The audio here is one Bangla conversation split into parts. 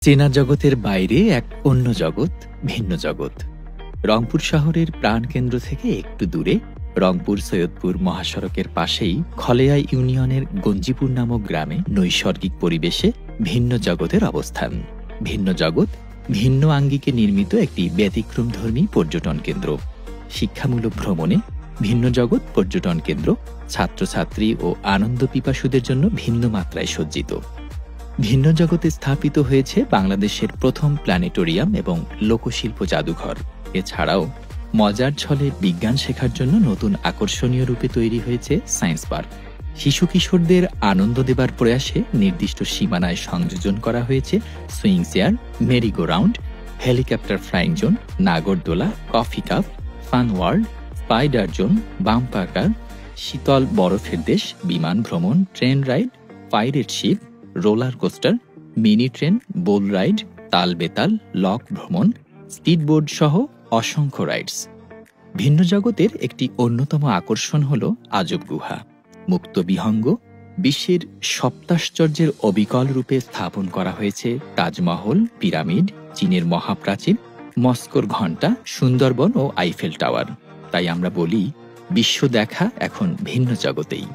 চেনা জগতের বাইরে এক অন্য জগৎ, ভিন্ন জগৎ। রংপুর শহরের প্রাণকেন্দ্র থেকে একটু দূরে রংপুর-সৈয়দপুর মহাসড়কের পাশেই খলেয়া ইউনিয়নের গঞ্জিপুর নামক গ্রামে নৈসর্গিক পরিবেশে ভিন্ন জগতের অবস্থান। ভিন্ন জগৎ ভিন্ন আঙ্গিকে নির্মিত একটি ব্যতিক্রমধর্মী পর্যটন কেন্দ্র। শিক্ষামূলক ভ্রমণে ভিন্ন জগৎ পর্যটন কেন্দ্র ছাত্রছাত্রী ও আনন্দ পিপাসুদের জন্য ভিন্ন মাত্রায় সজ্জিত। ভিন্ন জগতে স্থাপিত হয়েছে বাংলাদেশের প্রথম প্ল্যানেটোরিয়াম এবং লোকশিল্প জাদুঘর। এছাড়াও মজার ছলে বিজ্ঞান শেখার জন্য নতুন আকর্ষণীয় রূপে তৈরি হয়েছে সায়েন্স পার্ক। শিশু কিশোরদের আনন্দ দেবার প্রয়াসে নির্দিষ্ট সীমানায় সংযোজন করা হয়েছে swing chair, merry go round, helicopter flying zone, নাগরদোলা, coffee cup, fun world, spider zone, bumper car, শীতল বরফের দেশ, বিমান ভ্রমণ, train ride, pirate ship, roller coaster, mini train, bowl ride, তাল বেতাল, লক ভ্রমণ, স্পিডবোর্ড সহ অসংখ্য রাইডস। ভিন্ন জগতের একটি অন্যতম আকর্ষণ হল আজব গুহা। মুক্ত বিহঙ্গ বিশ্বের সপ্তাশ্চর্যের অবিকল রূপে স্থাপন করা হয়েছে তাজমহল, পিরামিড, চীনের মহাপ্রাচীর, মস্কোর ঘণ্টা, সুন্দরবন ও আইফেল টাওয়ার। তাই আমরা বলি, বিশ্ব দেখা এখন ভিন্ন জগতেই।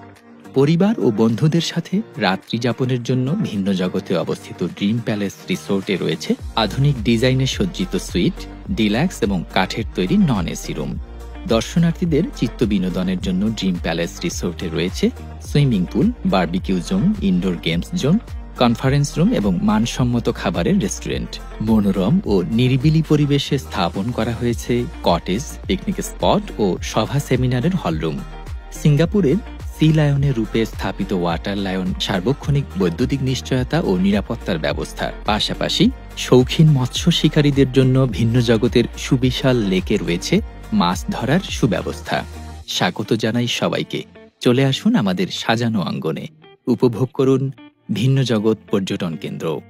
পরিবার ও বন্ধুদের সাথে রাত্রি যাপনের জন্য ভিন্ন জগতে অবস্থিত ড্রিম প্যালেস রিসোর্টে রয়েছে আধুনিক ডিজাইনে সজ্জিত সুইট, ডিল্যাক্স এবং কাঠের তৈরি নন এসি রুম। দর্শনার্থীদের চিত্ত বিনোদনের জন্য ড্রিম প্যালেস রিসোর্টে রয়েছে swimming pool, barbecue zone, indoor games zone, conference room এবং মানসম্মত খাবারের রেস্টুরেন্ট। মনোরম ও নিরিবিলি পরিবেশে স্থাপন করা হয়েছে কটেজ, পিকনিক স্পট ও সভা সেমিনারের হলরুম। সিঙ্গাপুরের সি লায়নের রূপে স্থাপিত ওয়াটার লায়ন সার্বক্ষণিক বৈদ্যুতিক নিশ্চয়তা ও নিরাপত্তার ব্যবস্থা। পাশাপাশি শৌখিন মৎস্য শিকারীদের জন্য ভিন্ন জগতের সুবিশাল লেকে রয়েছে মাছ ধরার সুব্যবস্থা। স্বাগত জানাই সবাইকে। চলে আসুন আমাদের সাজানো অঙ্গনে, উপভোগ করুন ভিন্ন জগৎ পর্যটন কেন্দ্র।